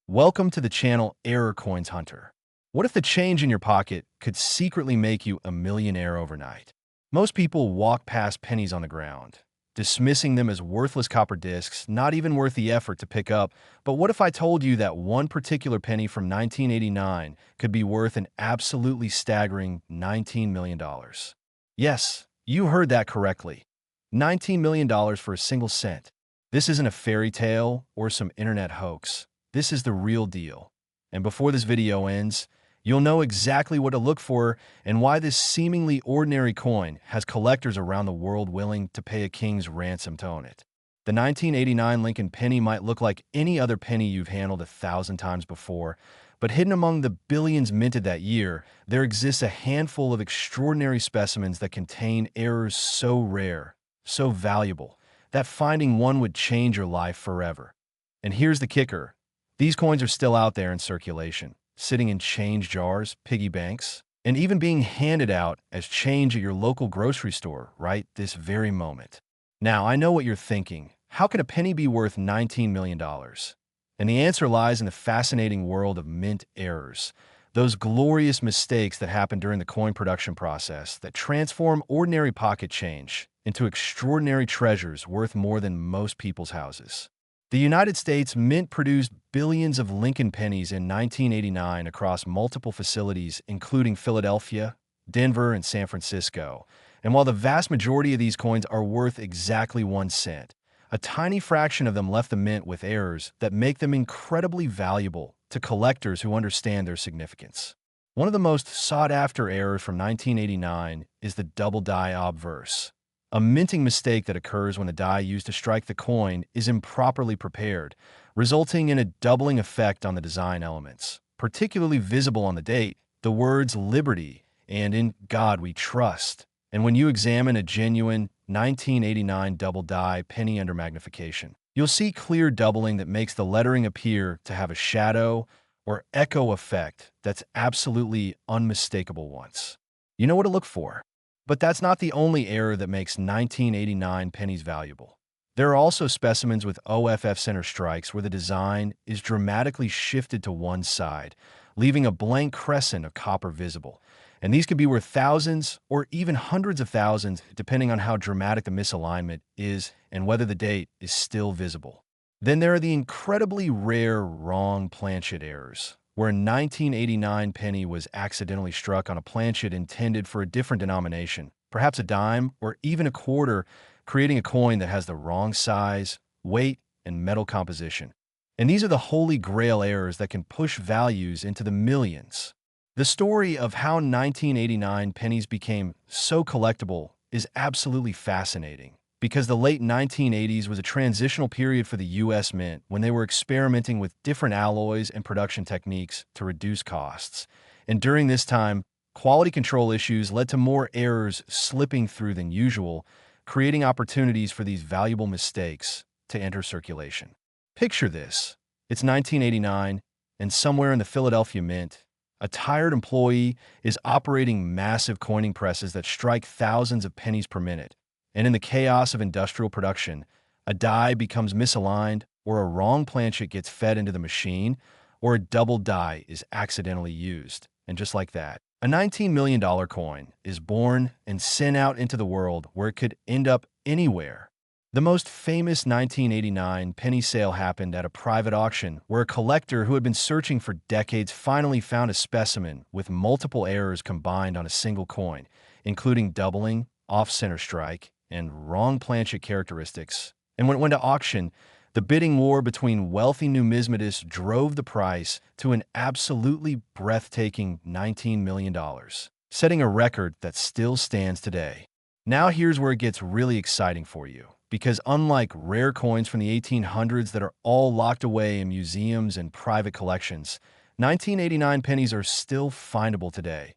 Welcome to the channel Error Coins Hunter. What if the change in your pocket could secretly make you a millionaire overnight? Most people walk past pennies on the ground, dismissing them as worthless copper discs, not even worth the effort to pick up. But what if I told you that one particular penny from 1989 could be worth an absolutely staggering $19 million? Yes, you heard that correctly. $19 million for a single cent. This isn't a fairy tale or some internet hoax. This is the real deal. And before this video ends, you'll know exactly what to look for and why this seemingly ordinary coin has collectors around the world willing to pay a king's ransom to own it. The 1989 Lincoln penny might look like any other penny you've handled 1,000 times before, but hidden among the billions minted that year, there exists a handful of extraordinary specimens that contain errors so rare, so valuable, that finding one would change your life forever. And here's the kicker. These coins are still out there in circulation, sitting in change jars, piggy banks, and even being handed out as change at your local grocery store right this very moment. Now, I know what you're thinking. How can a penny be worth $19 million? And the answer lies in the fascinating world of mint errors, those glorious mistakes that happen during the coin production process that transform ordinary pocket change into extraordinary treasures worth more than most people's houses. The United States Mint produced billions of Lincoln pennies in 1989 across multiple facilities, including Philadelphia, Denver, and San Francisco. And while the vast majority of these coins are worth exactly 1 cent, a tiny fraction of them left the mint with errors that make them incredibly valuable to collectors who understand their significance. One of the most sought-after errors from 1989 is the double die obverse, a minting mistake that occurs when the die used to strike the coin is improperly prepared, resulting in a doubling effect on the design elements, particularly visible on the date, the words Liberty and In God We Trust. And when you examine a genuine 1989 double die penny under magnification, you'll see clear doubling that makes the lettering appear to have a shadow or echo effect that's absolutely unmistakable once. You know what to look for. But that's not the only error that makes 1989 pennies valuable. There are also specimens with OFF center strikes where the design is dramatically shifted to one side, leaving a blank crescent of copper visible. And these could be worth thousands or even hundreds of thousands, depending on how dramatic the misalignment is and whether the date is still visible. Then there are the incredibly rare wrong planchet errors, where a 1989 penny was accidentally struck on a planchet intended for a different denomination, perhaps a dime or even a quarter, creating a coin that has the wrong size, weight, and metal composition. And these are the holy grail errors that can push values into the millions. The story of how 1989 pennies became so collectible is absolutely fascinating, because the late 1980s was a transitional period for the U.S. Mint when they were experimenting with different alloys and production techniques to reduce costs. And during this time, quality control issues led to more errors slipping through than usual, creating opportunities for these valuable mistakes to enter circulation. Picture this. It's 1989, and somewhere in the Philadelphia Mint, a tired employee is operating massive coining presses that strike thousands of pennies per minute. And in the chaos of industrial production, a die becomes misaligned, or a wrong planchet gets fed into the machine, or a double die is accidentally used. And just like that, a $19 million coin is born and sent out into the world where it could end up anywhere. The most famous 1989 penny sale happened at a private auction where a collector who had been searching for decades finally found a specimen with multiple errors combined on a single coin, including doubling, off-center strike, and wrong planchet characteristics. And when it went to auction, the bidding war between wealthy numismatists drove the price to an absolutely breathtaking $19 million, setting a record that still stands today. Now here's where it gets really exciting for you, because unlike rare coins from the 1800s that are all locked away in museums and private collections, 1989 pennies are still findable today.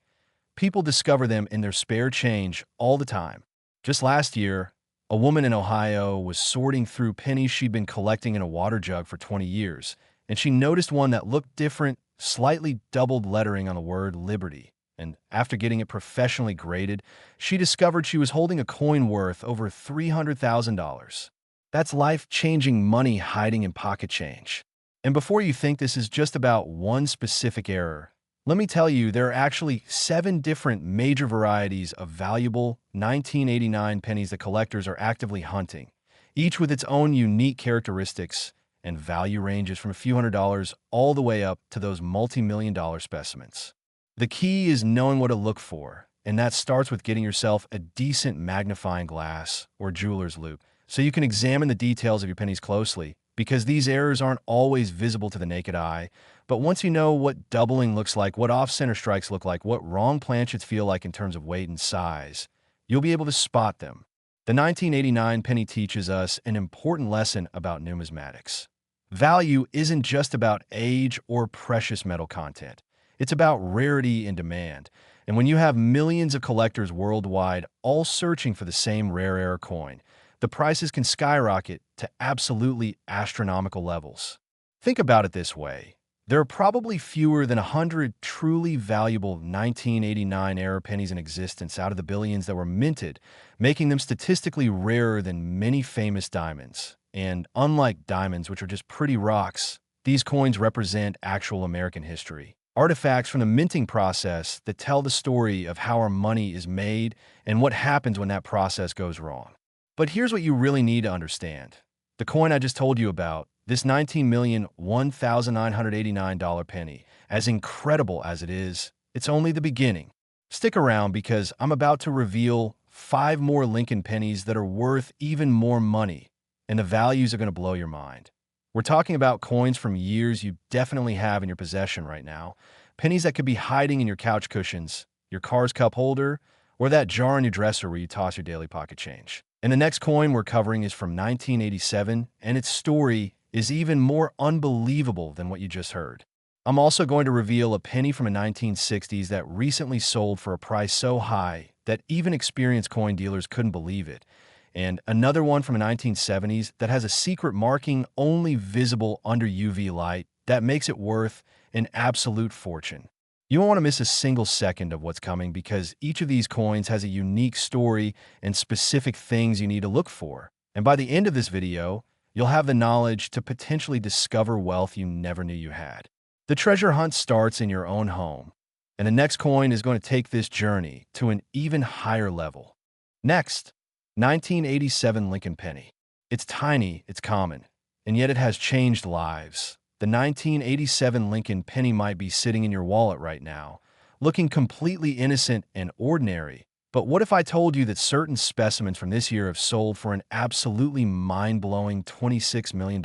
People discover them in their spare change all the time. Just last year, a woman in Ohio was sorting through pennies she'd been collecting in a water jug for 20 years, and she noticed one that looked different, slightly doubled lettering on the word Liberty. And after getting it professionally graded, she discovered she was holding a coin worth over $300,000. That's life-changing money hiding in pocket change. And before you think this is just about one specific error, let me tell you there are actually 7 different major varieties of valuable 1989 pennies that collectors are actively hunting, each with its own unique characteristics and value ranges from a few $100s all the way up to those multi-million-dollar specimens. The key is knowing what to look for, and that starts with getting yourself a decent magnifying glass or jeweler's loupe so you can examine the details of your pennies closely, because these errors aren't always visible to the naked eye. But once you know what doubling looks like, what off-center strikes look like, what wrong planchets feel like in terms of weight and size, you'll be able to spot them. The 1989 penny teaches us an important lesson about numismatics. Value isn't just about age or precious metal content. It's about rarity and demand. And when you have millions of collectors worldwide all searching for the same rare error coin, the prices can skyrocket to absolutely astronomical levels. Think about it this way. There are probably fewer than 100 truly valuable 1989 error pennies in existence out of the billions that were minted, making them statistically rarer than many famous diamonds. And unlike diamonds, which are just pretty rocks, these coins represent actual American history. Artifacts from the minting process that tell the story of how our money is made and what happens when that process goes wrong. But here's what you really need to understand. The coin I just told you about, this $19,001,989 penny, as incredible as it is, it's only the beginning. Stick around because I'm about to reveal 5 more Lincoln pennies that are worth even more money, and the values are going to blow your mind. We're talking about coins from years you definitely have in your possession right now, pennies that could be hiding in your couch cushions, your car's cup holder, or that jar in your dresser where you toss your daily pocket change. And the next coin we're covering is from 1987, and its story is even more unbelievable than what you just heard. I'm also going to reveal a penny from the 1960s that recently sold for a price so high that even experienced coin dealers couldn't believe it, and another one from the 1970s that has a secret marking only visible under UV light that makes it worth an absolute fortune. You won't want to miss a single second of what's coming because each of these coins has a unique story and specific things you need to look for. And by the end of this video, you'll have the knowledge to potentially discover wealth you never knew you had. The treasure hunt starts in your own home, and the next coin is going to take this journey to an even higher level. Next, 1987 Lincoln penny. It's tiny, it's common, and yet it has changed lives. The 1987 Lincoln penny might be sitting in your wallet right now, looking completely innocent and ordinary. But what if I told you that certain specimens from this year have sold for an absolutely mind-blowing $26 million?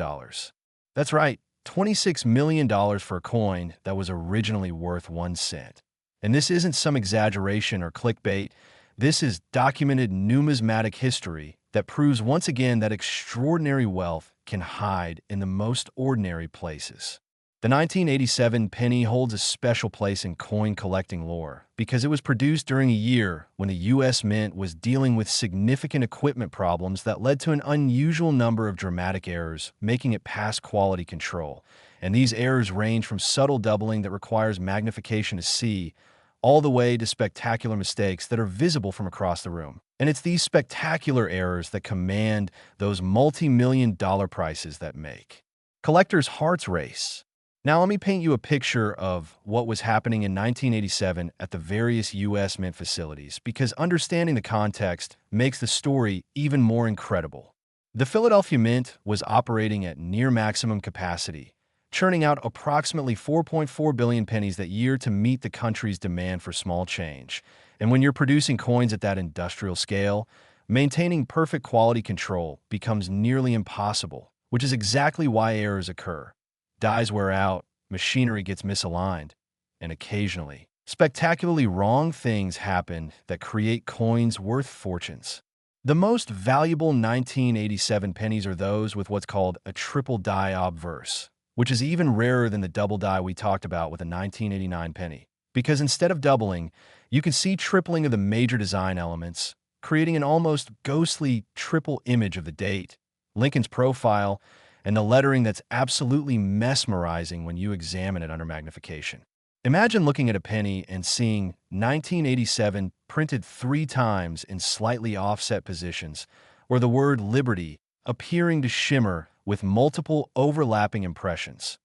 That's right, $26 million for a coin that was originally worth 1 cent. And this isn't some exaggeration or clickbait. This is documented numismatic history that proves once again that extraordinary wealth can hide in the most ordinary places. The 1987 penny holds a special place in coin collecting lore because it was produced during a year when the U.S. Mint was dealing with significant equipment problems that led to an unusual number of dramatic errors, making it past quality control. And these errors range from subtle doubling that requires magnification to see, all the way to spectacular mistakes that are visible from across the room. And it's these spectacular errors that command those multi-million-dollar prices that make collectors' hearts race. Now let me paint you a picture of what was happening in 1987 at the various U.S. Mint facilities, because understanding the context makes the story even more incredible. The Philadelphia Mint was operating at near maximum capacity, churning out approximately 4.4 billion pennies that year to meet the country's demand for small change. And when you're producing coins at that industrial scale, maintaining perfect quality control becomes nearly impossible, which is exactly why errors occur. Dies wear out, machinery gets misaligned, and occasionally, spectacularly wrong things happen that create coins worth fortunes. The most valuable 1987 pennies are those with what's called a triple die obverse, which is even rarer than the double die we talked about with a 1989 penny. Because instead of doubling, you can see tripling of the major design elements, creating an almost ghostly triple image of the date, Lincoln's profile, and the lettering that's absolutely mesmerizing when you examine it under magnification. Imagine looking at a penny and seeing 1987 printed 3 times in slightly offset positions, or the word Liberty appearing to shimmer with multiple overlapping impressions.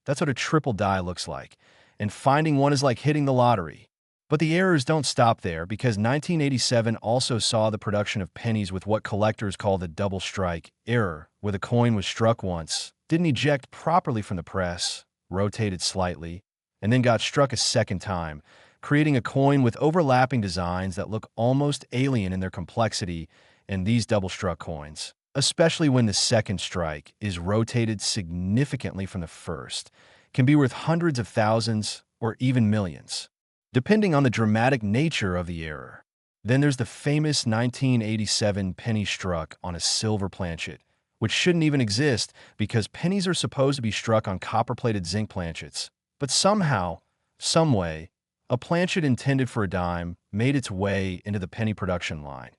That's what a triple die looks like. And finding one is like hitting the lottery. But the errors don't stop there, because 1987 also saw the production of pennies with what collectors call the double strike error, where the coin was struck once, didn't eject properly from the press, rotated slightly, and then got struck a second time, creating a coin with overlapping designs that look almost alien in their complexity. And these double-struck coins, especially when the second strike is rotated significantly from the first, can be worth hundreds of thousands or even millions, depending on the dramatic nature of the error. Then there's the famous 1987 penny struck on a silver planchet, which shouldn't even exist because pennies are supposed to be struck on copper-plated zinc planchets. But somehow, someway, a planchet intended for a dime made its way into the penny production line,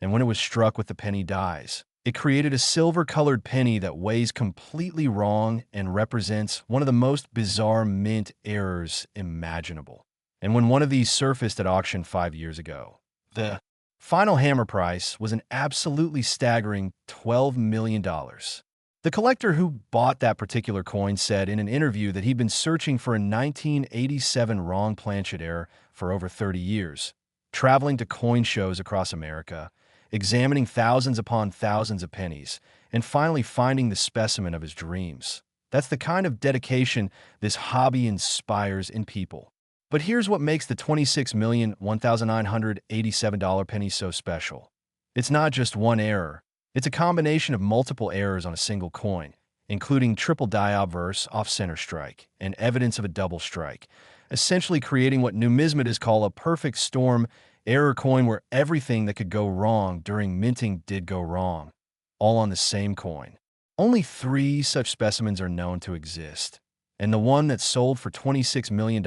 and when it was struck with the penny dies, it created a silver-colored penny that weighs completely wrong and represents one of the most bizarre mint errors imaginable. And when one of these surfaced at auction 5 years ago, the final hammer price was an absolutely staggering $12 million. The collector who bought that particular coin said in an interview that he'd been searching for a 1987 wrong planchet error for over 30 years, traveling to coin shows across America, examining thousands upon thousands of pennies, and finally finding the specimen of his dreams. That's the kind of dedication this hobby inspires in people. But here's what makes the $26,001,987 penny so special. It's not just one error. It's a combination of multiple errors on a single coin, including triple die obverse off-center strike and evidence of a double strike, essentially creating what numismatists call a perfect storm error coin, where everything that could go wrong during minting did go wrong, all on the same coin. Only 3 such specimens are known to exist, and the one that sold for $26 million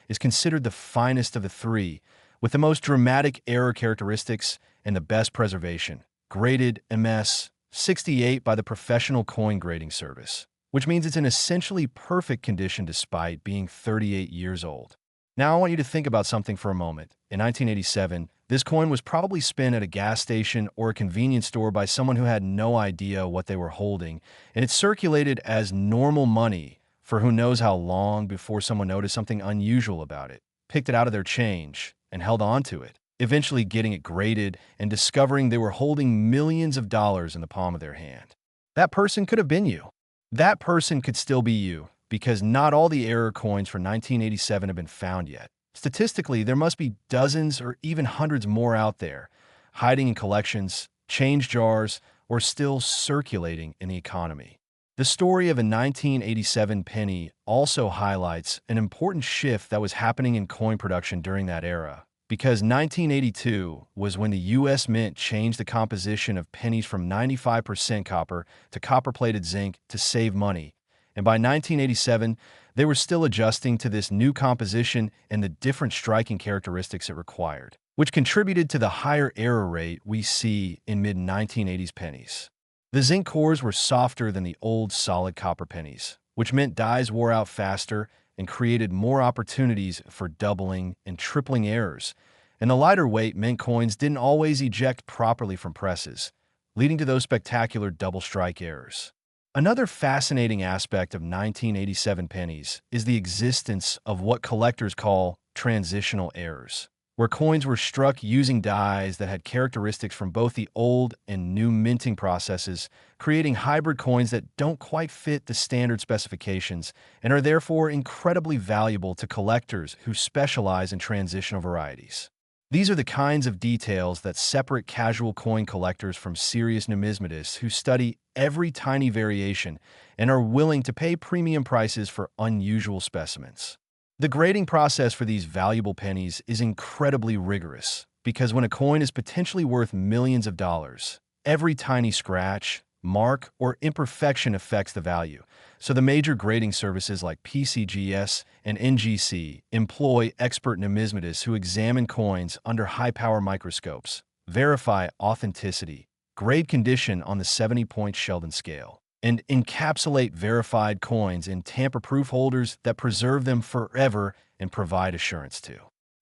is considered the finest of the 3, with the most dramatic error characteristics and the best preservation, graded MS 68 by the Professional Coin Grading Service, which means it's in essentially perfect condition despite being 38 years old. Now I want you to think about something for a moment. In 1987, this coin was probably spent at a gas station or a convenience store by someone who had no idea what they were holding, and it circulated as normal money for who knows how long before someone noticed something unusual about it, picked it out of their change, and held on to it, eventually getting it graded and discovering they were holding millions of dollars in the palm of their hand. That person could have been you. That person could still be you, because not all the error coins for 1987 have been found yet. Statistically, there must be dozens or even hundreds more out there, hiding in collections, change jars, or still circulating in the economy. The story of a 1987 penny also highlights an important shift that was happening in coin production during that era, because 1982 was when the U.S. Mint changed the composition of pennies from 95% copper to copper-plated zinc to save money. And by 1987, they were still adjusting to this new composition and the different striking characteristics it required, which contributed to the higher error rate we see in mid-1980s pennies. The zinc cores were softer than the old solid copper pennies, which meant dies wore out faster and created more opportunities for doubling and tripling errors. And the lighter weight meant coins didn't always eject properly from presses, leading to those spectacular double strike errors. Another fascinating aspect of 1987 pennies is the existence of what collectors call transitional errors, where coins were struck using dies that had characteristics from both the old and new minting processes, creating hybrid coins that don't quite fit the standard specifications and are therefore incredibly valuable to collectors who specialize in transitional varieties. These are the kinds of details that separate casual coin collectors from serious numismatists who study every tiny variation and are willing to pay premium prices for unusual specimens. The grading process for these valuable pennies is incredibly rigorous, because when a coin is potentially worth millions of dollars, every tiny scratch, mark, or imperfection affects the value. So the major grading services like PCGS and NGC employ expert numismatists who examine coins under high-power microscopes, verify authenticity, grade condition on the 70-point Sheldon scale, and encapsulate verified coins in tamper-proof holders that preserve them forever and provide assurance to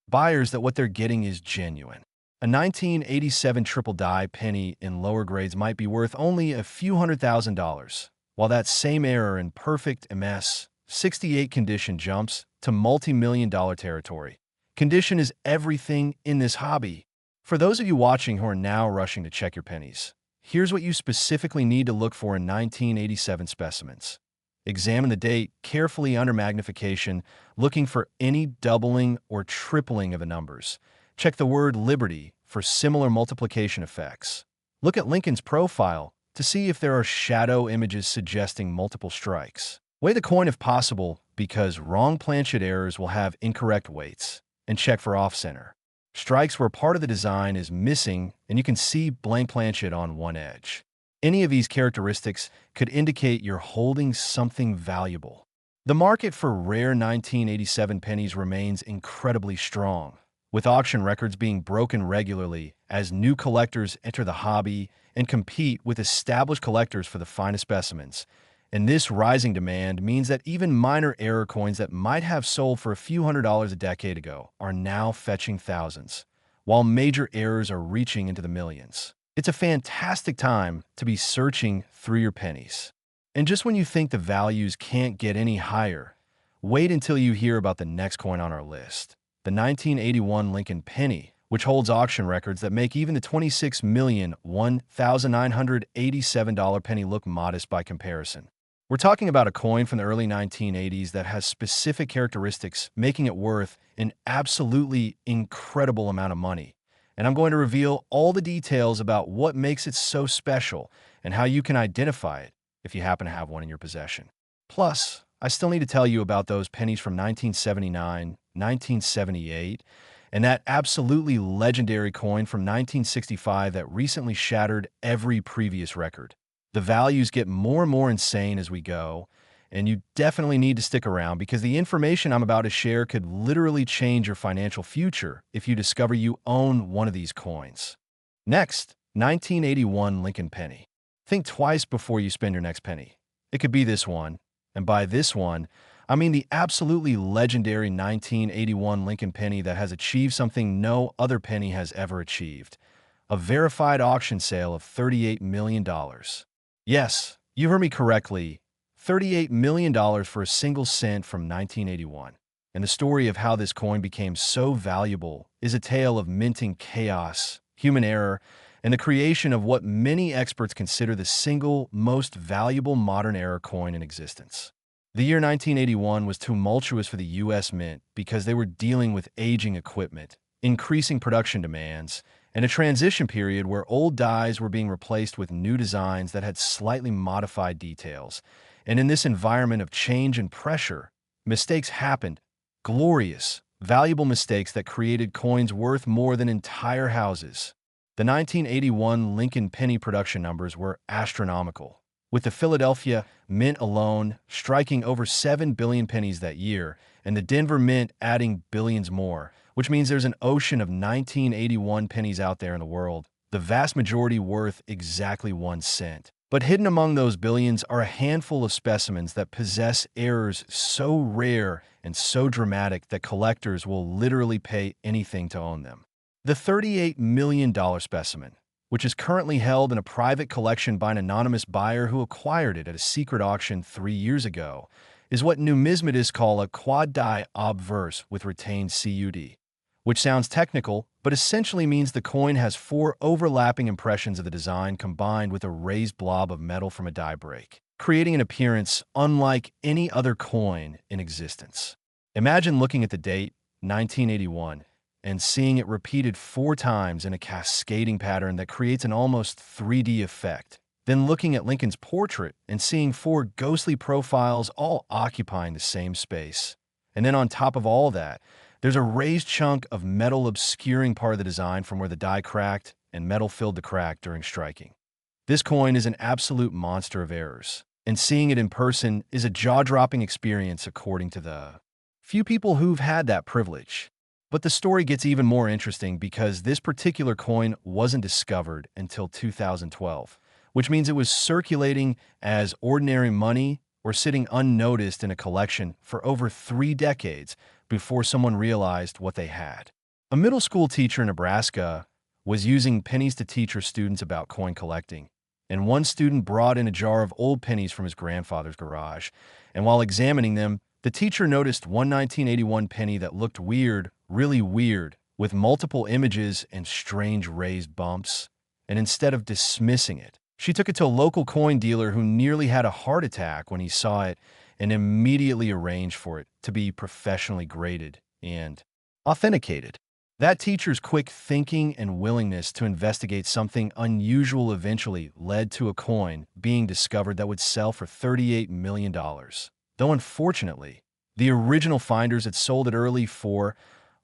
buyers that what they're getting is genuine. A 1987 triple die penny in lower grades might be worth only a few $100,000, while that same error in perfect MS 68 condition jumps to multi-million-dollar territory. Condition is everything in this hobby. For those of you watching who are now rushing to check your pennies, here's what you specifically need to look for in 1987 specimens. Examine the date carefully under magnification, looking for any doubling or tripling of the numbers. Check the word Liberty for similar multiplication effects. Look at Lincoln's profile to see if there are shadow images suggesting multiple strikes. Weigh the coin if possible, because wrong planchet errors will have incorrect weights. And check for off-center. Strikes where part of the design is missing and you can see blank planchet on one edge. Any of these characteristics could indicate you're holding something valuable. The market for rare 1987 pennies remains incredibly strong, with auction records being broken regularly as new collectors enter the hobby and compete with established collectors for the finest specimens. And this rising demand means that even minor error coins that might have sold for a few $100s a decade ago are now fetching thousands, while major errors are reaching into the millions. It's a fantastic time to be searching through your pennies. And just when you think the values can't get any higher, wait until you hear about the next coin on our list, the 1981 Lincoln penny, which holds auction records that make even the $26,001,987 penny look modest by comparison. We're talking about a coin from the early 1980s that has specific characteristics, making it worth an absolutely incredible amount of money. And I'm going to reveal all the details about what makes it so special and how you can identify it if you happen to have one in your possession. Plus, I still need to tell you about those pennies from 1979, 1978, and that absolutely legendary coin from 1965 that recently shattered every previous record. The values get more and more insane as we go, and you definitely need to stick around because the information I'm about to share could literally change your financial future if you discover you own one of these coins. Next, 1981 Lincoln penny. Think twice before you spend your next penny. It could be this one, and by this one, I mean the absolutely legendary 1981 Lincoln penny that has achieved something no other penny has ever achieved: a verified auction sale of $38 million. Yes, you heard me correctly, $38 million for a single cent from 1981. And the story of how this coin became so valuable is a tale of minting chaos, human error, and the creation of what many experts consider the single most valuable modern era coin in existence. The year 1981 was tumultuous for the U.S. Mint because they were dealing with aging equipment, increasing production demands, and a transition period where old dies were being replaced with new designs that had slightly modified details. And in this environment of change and pressure, mistakes happened. Glorious, valuable mistakes that created coins worth more than entire houses. The 1981 Lincoln penny production numbers were astronomical, with the Philadelphia Mint alone striking over 7 billion pennies that year, and the Denver Mint adding billions more, which means there's an ocean of 1981 pennies out there in the world, the vast majority worth exactly 1 cent. But hidden among those billions are a handful of specimens that possess errors so rare and so dramatic that collectors will literally pay anything to own them. The $38 million specimen, which is currently held in a private collection by an anonymous buyer who acquired it at a secret auction 3 years ago, is what numismatists call a quad-die obverse with retained CUD, which sounds technical, but essentially means the coin has 4 overlapping impressions of the design combined with a raised blob of metal from a die break, creating an appearance unlike any other coin in existence. Imagine looking at the date, 1981, and seeing it repeated 4 times in a cascading pattern that creates an almost 3D effect. Then looking at Lincoln's portrait and seeing 4 ghostly profiles all occupying the same space. And then on top of all that, there's a raised chunk of metal obscuring part of the design from where the die cracked and metal filled the crack during striking. This coin is an absolute monster of errors, and seeing it in person is a jaw-dropping experience according to the few people who've had that privilege. But the story gets even more interesting because this particular coin wasn't discovered until 2012, which means it was circulating as ordinary money or sitting unnoticed in a collection for over 3 decades before someone realized what they had. A middle school teacher in Nebraska was using pennies to teach her students about coin collecting, and one student brought in a jar of old pennies from his grandfather's garage, And while examining them, the teacher noticed one 1981 penny that looked weird, really weird, with multiple images and strange raised bumps. And instead of dismissing it, she took it to a local coin dealer who nearly had a heart attack when he saw it and immediately arranged for it to be professionally graded and authenticated. That teacher's quick thinking and willingness to investigate something unusual eventually led to a coin being discovered that would sell for $38 million. Though unfortunately, the original finders had sold it early for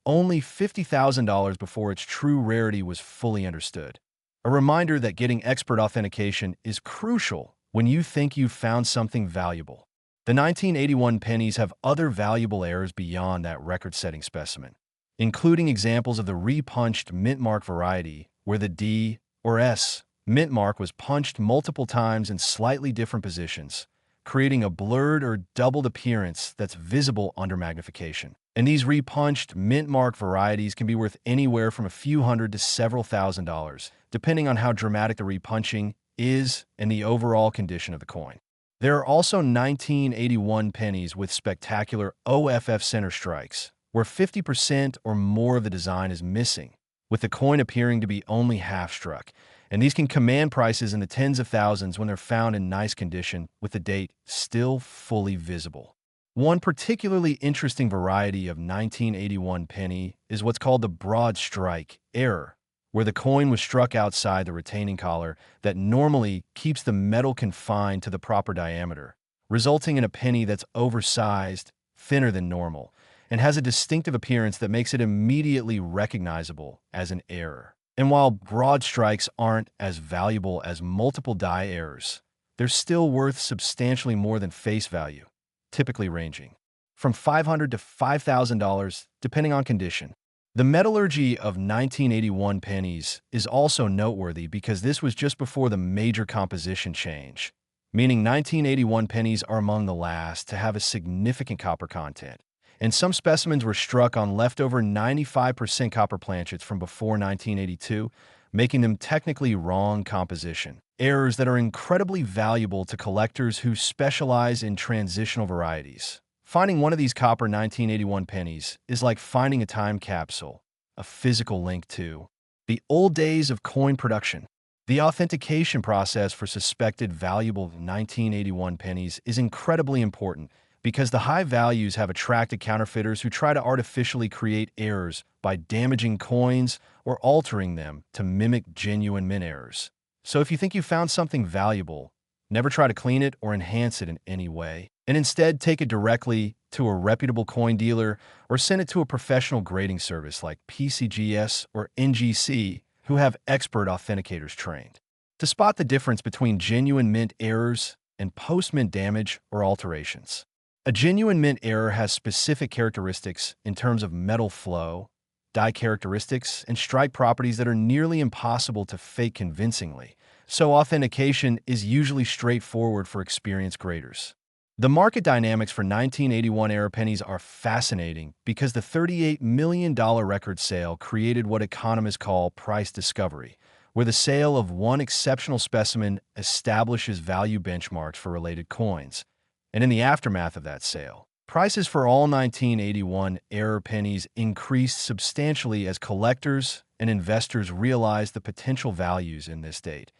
only $50,000 before its true rarity was fully understood. A reminder that getting expert authentication is crucial when you think you've found something valuable. The 1981 pennies have other valuable errors beyond that record-setting specimen, including examples of the repunched mintmark variety, where the D or S mintmark was punched multiple times in slightly different positions, creating a blurred or doubled appearance that's visible under magnification. And these repunched mintmark varieties can be worth anywhere from a few hundred to several $1,000s, depending on how dramatic the repunching is and the overall condition of the coin. There are also 1981 pennies with spectacular OFF center strikes, where 50% or more of the design is missing, with the coin appearing to be only half struck. And these can command prices in the tens of thousands when they're found in nice condition, with the date still fully visible. One particularly interesting variety of 1981 penny is what's called the broad strike error, where the coin was struck outside the retaining collar that normally keeps the metal confined to the proper diameter, resulting in a penny that's oversized, thinner than normal, and has a distinctive appearance that makes it immediately recognizable as an error. And while broad strikes aren't as valuable as multiple die errors, they're still worth substantially more than face value, typically ranging from $500 to $5,000 depending on condition. The metallurgy of 1981 pennies is also noteworthy because this was just before the major composition change, meaning 1981 pennies are among the last to have a significant copper content. And some specimens were struck on leftover 95% copper planchets from before 1982, making them technically wrong composition. Errors that are incredibly valuable to collectors who specialize in transitional varieties. Finding one of these copper 1981 pennies is like finding a time capsule, a physical link to the old days of coin production. The authentication process for suspected valuable 1981 pennies is incredibly important because the high values have attracted counterfeiters who try to artificially create errors by damaging coins or altering them to mimic genuine mint errors. So if you think you found something valuable, never try to clean it or enhance it in any way, and instead take it directly to a reputable coin dealer or send it to a professional grading service like PCGS or NGC who have expert authenticators trained to spot the difference between genuine mint errors and post-mint damage or alterations. A genuine mint error has specific characteristics in terms of metal flow, die characteristics, and strike properties that are nearly impossible to fake convincingly, so authentication is usually straightforward for experienced graders. The market dynamics for 1981 era pennies are fascinating because the $38 million record sale created what economists call price discovery, where the sale of one exceptional specimen establishes value benchmarks for related coins. And in the aftermath of that sale, prices for all 1981 era pennies increased substantially as collectors and investors realized the potential values in this date.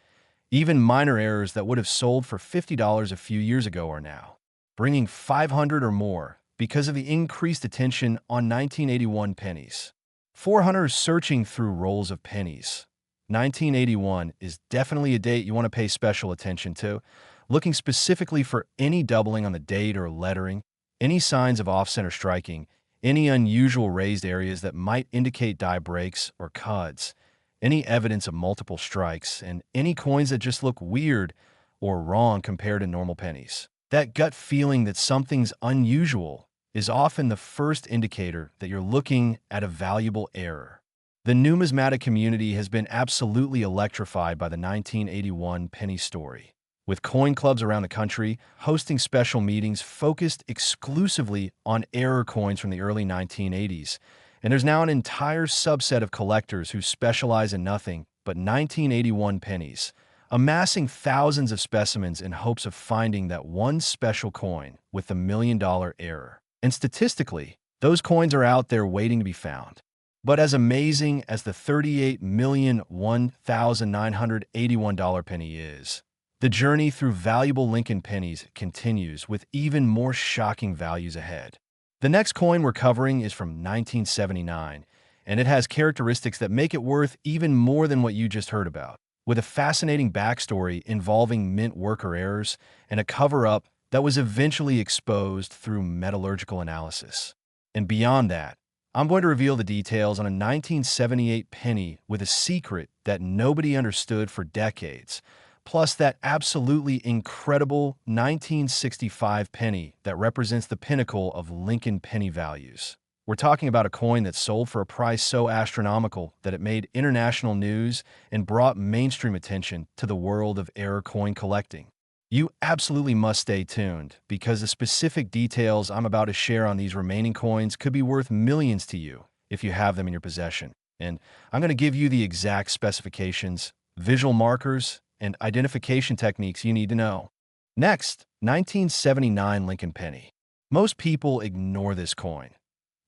Even minor errors that would have sold for $50 a few years ago are now bringing $500 or more because of the increased attention on 1981 pennies. For hunters searching through rolls of pennies, 1981 is definitely a date you want to pay special attention to, looking specifically for any doubling on the date or lettering, any signs of off-center striking, any unusual raised areas that might indicate die breaks or cuds, any evidence of multiple strikes, and any coins that just look weird or wrong compared to normal pennies. That gut feeling that something's unusual is often the first indicator that you're looking at a valuable error. The numismatic community has been absolutely electrified by the 1981 penny story, with coin clubs around the country hosting special meetings focused exclusively on error coins from the early 1980s. And there's now an entire subset of collectors who specialize in nothing but 1981 pennies, amassing thousands of specimens in hopes of finding that one special coin with the $1 million error. And statistically, those coins are out there waiting to be found. But as amazing as the $38,001,981 penny is, the journey through valuable Lincoln pennies continues with even more shocking values ahead. The next coin we're covering is from 1979, and it has characteristics that make it worth even more than what you just heard about, with a fascinating backstory involving mint worker errors and a cover-up that was eventually exposed through metallurgical analysis. And beyond that, I'm going to reveal the details on a 1978 penny with a secret that nobody understood for decades, plus that absolutely incredible 1965 penny that represents the pinnacle of Lincoln penny values. We're talking about a coin that sold for a price so astronomical that it made international news and brought mainstream attention to the world of error coin collecting. You absolutely must stay tuned, because the specific details I'm about to share on these remaining coins could be worth millions to you if you have them in your possession. And I'm going to give you the exact specifications, visual markers, and identification techniques you need to know. Next, 1979 Lincoln penny. Most people ignore this coin,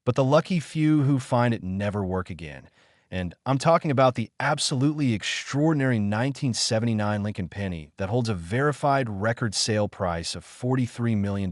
but the lucky few who find it never work again. And I'm talking about the absolutely extraordinary 1979 Lincoln penny that holds a verified record sale price of $43 million,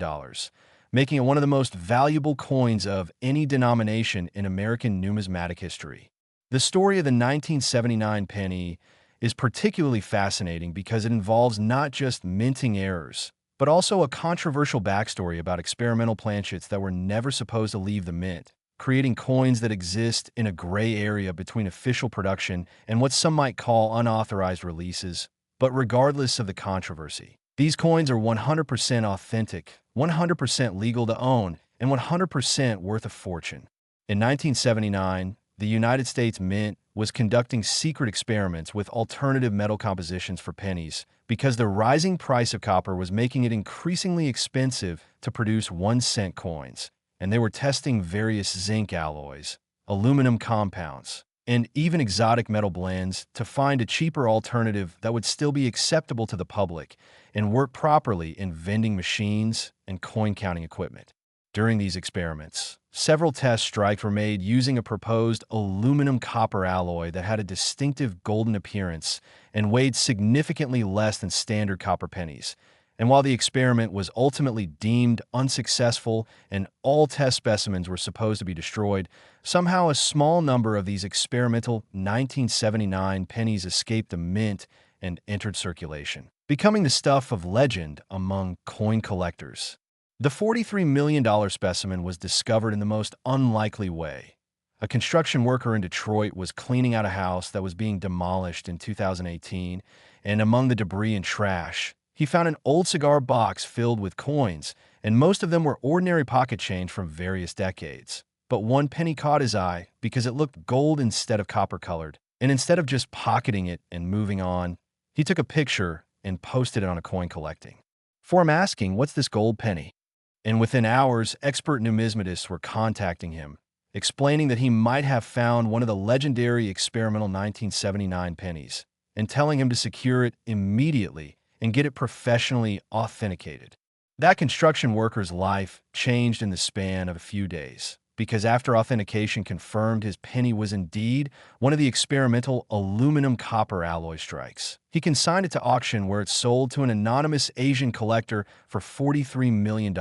making it one of the most valuable coins of any denomination in American numismatic history. The story of the 1979 penny is particularly fascinating because it involves not just minting errors, but also a controversial backstory about experimental planchets that were never supposed to leave the mint, creating coins that exist in a gray area between official production and what some might call unauthorized releases. But regardless of the controversy, these coins are 100% authentic, 100% legal to own, and 100% worth a fortune. In 1979, the United States Mint was conducting secret experiments with alternative metal compositions for pennies because the rising price of copper was making it increasingly expensive to produce 1-cent coins, and they were testing various zinc alloys, aluminum compounds, and even exotic metal blends to find a cheaper alternative that would still be acceptable to the public and work properly in vending machines and coin-counting equipment. During these experiments, several test strikes were made using a proposed aluminum-copper alloy that had a distinctive golden appearance and weighed significantly less than standard copper pennies. And while the experiment was ultimately deemed unsuccessful and all test specimens were supposed to be destroyed, somehow a small number of these experimental 1979 pennies escaped the mint and entered circulation, becoming the stuff of legend among coin collectors. The $43 million specimen was discovered in the most unlikely way. A construction worker in Detroit was cleaning out a house that was being demolished in 2018, and among the debris and trash, he found an old cigar box filled with coins, and most of them were ordinary pocket change from various decades. But one penny caught his eye because it looked gold instead of copper-colored, and instead of just pocketing it and moving on, he took a picture and posted it on a coin collecting. For him asking, "What's this gold penny?" And within hours, expert numismatists were contacting him, explaining that he might have found one of the legendary experimental 1979 pennies, and telling him to secure it immediately and get it professionally authenticated. That construction worker's life changed in the span of a few days, because after authentication confirmed his penny was indeed one of the experimental aluminum-copper alloy strikes, he consigned it to auction where it sold to an anonymous Asian collector for $43 million,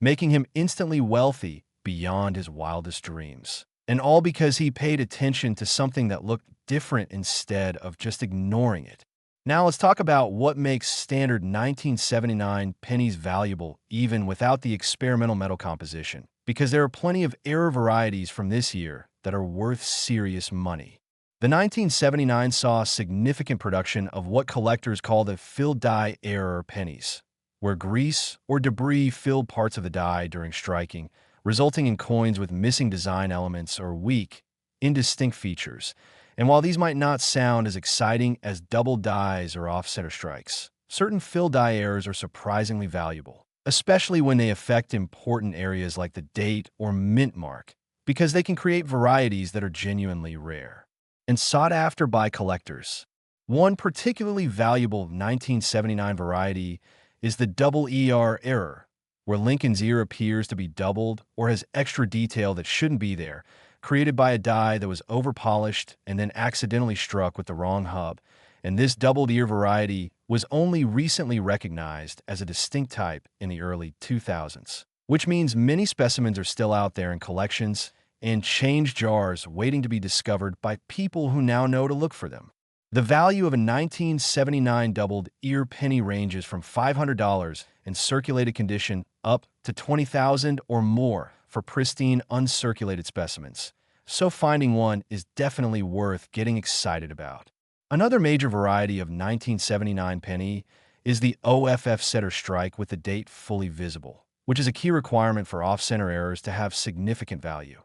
making him instantly wealthy beyond his wildest dreams. And all because he paid attention to something that looked different instead of just ignoring it. Now let's talk about what makes standard 1979 pennies valuable even without the experimental metal composition, because there are plenty of error varieties from this year that are worth serious money. The 1979 saw significant production of what collectors call the filled die error pennies, where grease or debris filled parts of the die during striking, resulting in coins with missing design elements or weak, indistinct features. And while these might not sound as exciting as double dies or off-center strikes, certain fill die errors are surprisingly valuable, especially when they affect important areas like the date or mint mark, because they can create varieties that are genuinely rare and sought after by collectors. One particularly valuable 1979 variety is the double error, where Lincoln's ear appears to be doubled or has extra detail that shouldn't be there, created by a die that was overpolished and then accidentally struck with the wrong hub. And this doubled ear variety was only recently recognized as a distinct type in the early 2000s, which means many specimens are still out there in collections and change jars waiting to be discovered by people who now know to look for them. The value of a 1979 doubled ear penny ranges from $500 in circulated condition up to $20,000 or more for pristine, uncirculated specimens. So finding one is definitely worth getting excited about. Another major variety of 1979 penny is the OFF setter strike with the date fully visible, which is a key requirement for off-center errors to have significant value.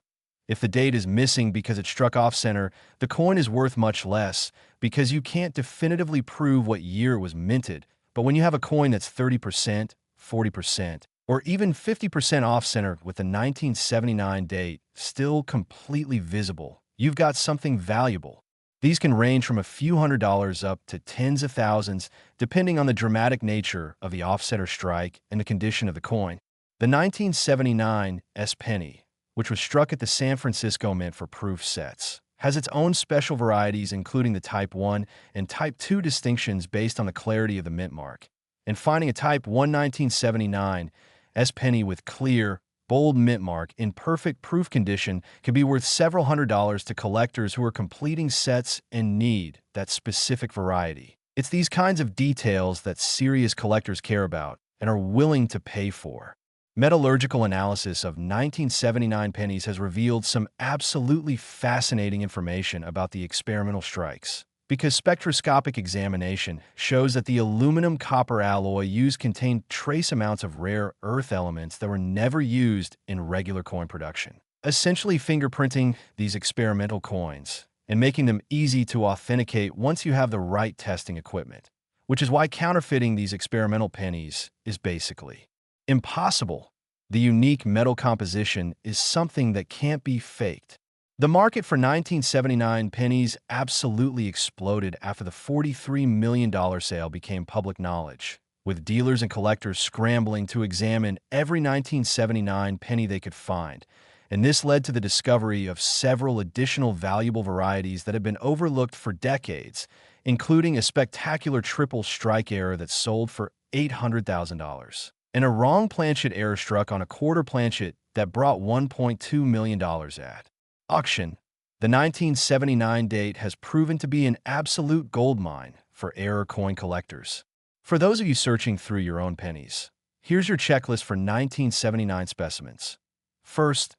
If the date is missing because it struck off-center, the coin is worth much less because you can't definitively prove what year it was minted. But when you have a coin that's 30%, 40%, or even 50% off-center with the 1979 date still completely visible, you've got something valuable. These can range from a few $100s up to tens of thousands, depending on the dramatic nature of the offsetter strike and the condition of the coin. The 1979 S penny, which was struck at the San Francisco Mint for proof sets, has its own special varieties, including the Type 1 and Type 2 distinctions based on the clarity of the mint mark. And finding a Type 1 1979 S penny with clear, bold mint mark in perfect proof condition can be worth several $100s to collectors who are completing sets and need that specific variety. It's these kinds of details that serious collectors care about and are willing to pay for. Metallurgical analysis of 1979 pennies has revealed some absolutely fascinating information about the experimental strikes, because spectroscopic examination shows that the aluminum-copper alloy used contained trace amounts of rare earth elements that were never used in regular coin production, essentially fingerprinting these experimental coins and making them easy to authenticate once you have the right testing equipment, which is why counterfeiting these experimental pennies is basically impossible. The unique metal composition is something that can't be faked. The market for 1979 pennies absolutely exploded after the $43 million sale became public knowledge, with dealers and collectors scrambling to examine every 1979 penny they could find. And this led to the discovery of several additional valuable varieties that had been overlooked for decades, including a spectacular triple strike error that sold for $800,000, and a wrong planchet error struck on a quarter planchet that brought $1.2 million at auction. The 1979 date has proven to be an absolute goldmine for error coin collectors. For those of you searching through your own pennies, here's your checklist for 1979 specimens. First,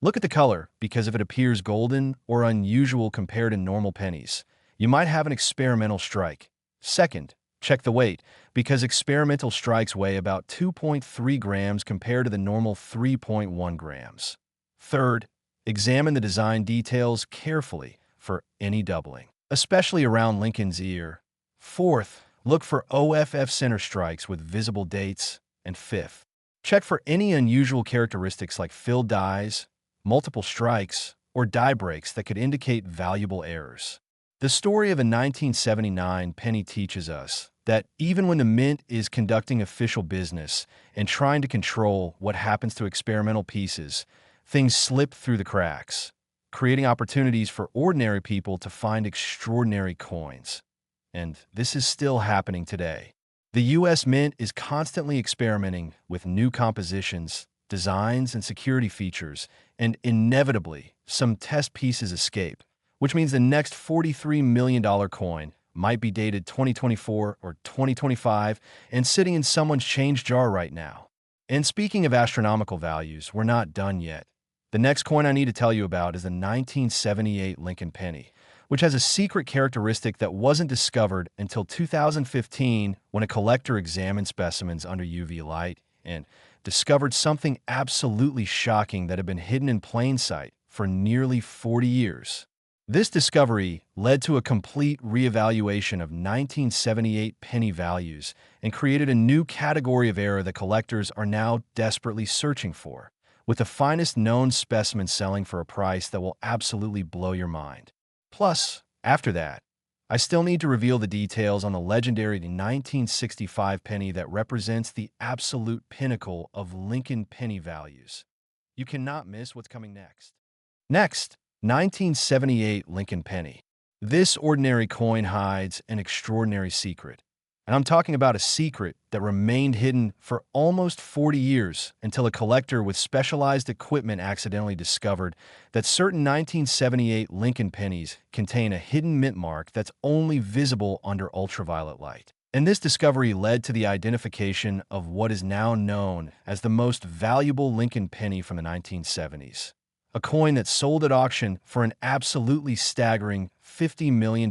look at the color, because if it appears golden or unusual compared to normal pennies, you might have an experimental strike. Second, check the weight, because experimental strikes weigh about 2.3 grams compared to the normal 3.1 grams. Third, examine the design details carefully for any doubling, especially around Lincoln's ear. Fourth, look for OFF center strikes with visible dates. And fifth, check for any unusual characteristics like filled dies, multiple strikes, or die breaks that could indicate valuable errors. The story of a 1979 penny teaches us that even when the mint is conducting official business and trying to control what happens to experimental pieces, things slip through the cracks, creating opportunities for ordinary people to find extraordinary coins. And this is still happening today. The U.S. Mint is constantly experimenting with new compositions, designs, and security features, and inevitably, some test pieces escape, which means the next $43 million coin might be dated 2024 or 2025 and sitting in someone's change jar right now. And speaking of astronomical values, we're not done yet. The next coin I need to tell you about is the 1978 Lincoln penny, which has a secret characteristic that wasn't discovered until 2015 when a collector examined specimens under UV light and discovered something absolutely shocking that had been hidden in plain sight for nearly 40 years. This discovery led to a complete reevaluation of 1978 penny values and created a new category of error that collectors are now desperately searching for, with the finest known specimens selling for a price that will absolutely blow your mind. Plus, after that, I still need to reveal the details on the legendary 1965 penny that represents the absolute pinnacle of Lincoln penny values. You cannot miss what's coming next. Next, 1978 Lincoln penny. This ordinary coin hides an extraordinary secret. And I'm talking about a secret that remained hidden for almost 40 years until a collector with specialized equipment accidentally discovered that certain 1978 Lincoln pennies contain a hidden mint mark that's only visible under ultraviolet light. And this discovery led to the identification of what is now known as the most valuable Lincoln penny from the 1970s. A coin that sold at auction for an absolutely staggering $50 million.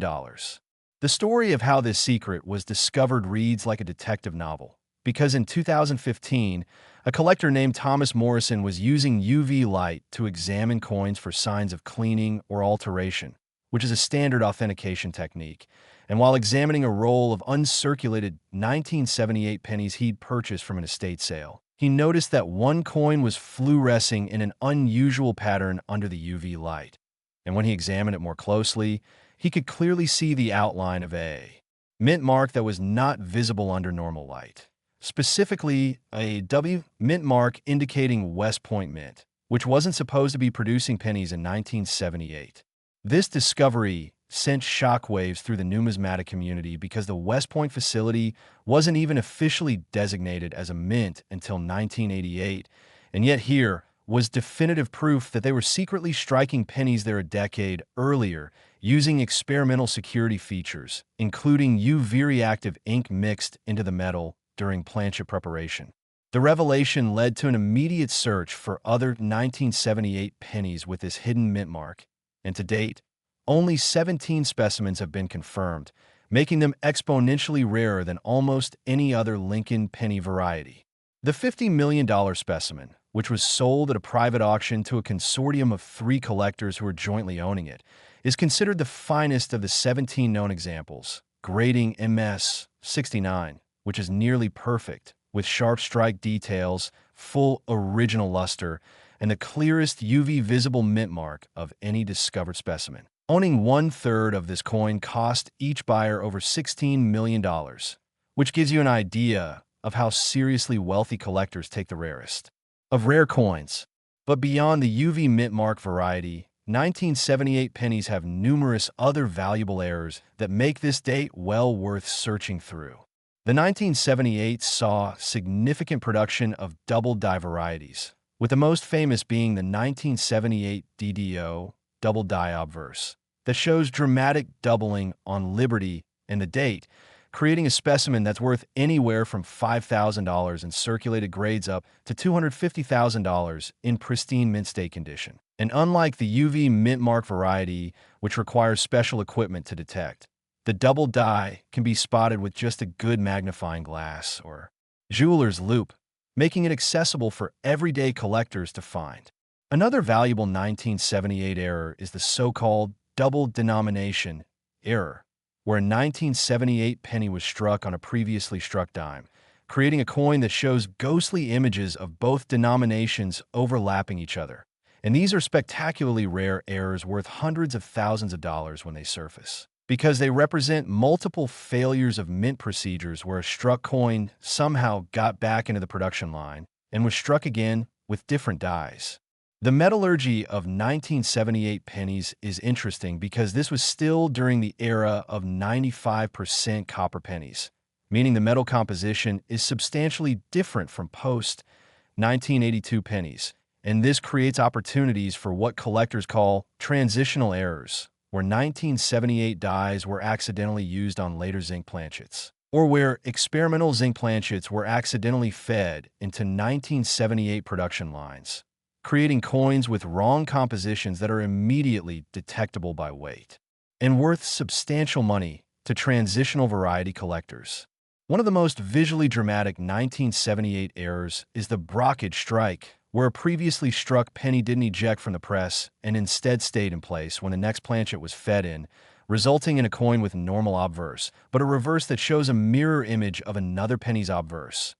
The story of how this secret was discovered reads like a detective novel, because in 2015, a collector named Thomas Morrison was using UV light to examine coins for signs of cleaning or alteration, which is a standard authentication technique. And while examining a roll of uncirculated 1978 pennies he'd purchased from an estate sale, he noticed that one coin was fluorescing in an unusual pattern under the UV light. And when he examined it more closely, he could clearly see the outline of a mint mark that was not visible under normal light. Specifically, a W mint mark indicating West Point Mint, which wasn't supposed to be producing pennies in 1978. This discovery sent shockwaves through the numismatic community because the West Point facility wasn't even officially designated as a mint until 1988, and yet here was definitive proof that they were secretly striking pennies there a decade earlier using experimental security features, including UV-reactive ink mixed into the metal during planchet preparation. The revelation led to an immediate search for other 1978 pennies with this hidden mint mark, and to date, only 17 specimens have been confirmed, making them exponentially rarer than almost any other Lincoln penny variety. The $50 million specimen, which was sold at a private auction to a consortium of 3 collectors who are jointly owning it, is considered the finest of the 17 known examples, grading MS 69, which is nearly perfect, with sharp strike details, full original luster, and the clearest UV-visible mint mark of any discovered specimen. Owning 1/3 of this coin cost each buyer over $16 million, which gives you an idea of how seriously wealthy collectors take the rarest of rare coins. But beyond the UV mint mark variety, 1978 pennies have numerous other valuable errors that make this date well worth searching through. The 1978 saw significant production of double die varieties, with the most famous being the 1978 DDO double die obverse that shows dramatic doubling on Liberty and the date, creating a specimen that's worth anywhere from $5,000 in circulated grades up to $250,000 in pristine mint state condition. And unlike the UV mint mark variety, which requires special equipment to detect, the double die can be spotted with just a good magnifying glass or jeweler's loupe, making it accessible for everyday collectors to find. Another valuable 1978 error is the so-called double denomination error, where a 1978 penny was struck on a previously struck dime, creating a coin that shows ghostly images of both denominations overlapping each other. And these are spectacularly rare errors worth hundreds of thousands of dollars when they surface, because they represent multiple failures of mint procedures where a struck coin somehow got back into the production line and was struck again with different dies. The metallurgy of 1978 pennies is interesting because this was still during the era of 95% copper pennies, meaning the metal composition is substantially different from post-1982 pennies, and this creates opportunities for what collectors call transitional errors, where 1978 dies were accidentally used on later zinc planchets, or where experimental zinc planchets were accidentally fed into 1978 production lines, creating coins with wrong compositions that are immediately detectable by weight and worth substantial money to transitional variety collectors. One of the most visually dramatic 1978 errors is the brockage strike, where a previously struck penny didn't eject from the press and instead stayed in place when the next planchet was fed in, resulting in a coin with normal obverse, but a reverse that shows a mirror image of another penny's obverse.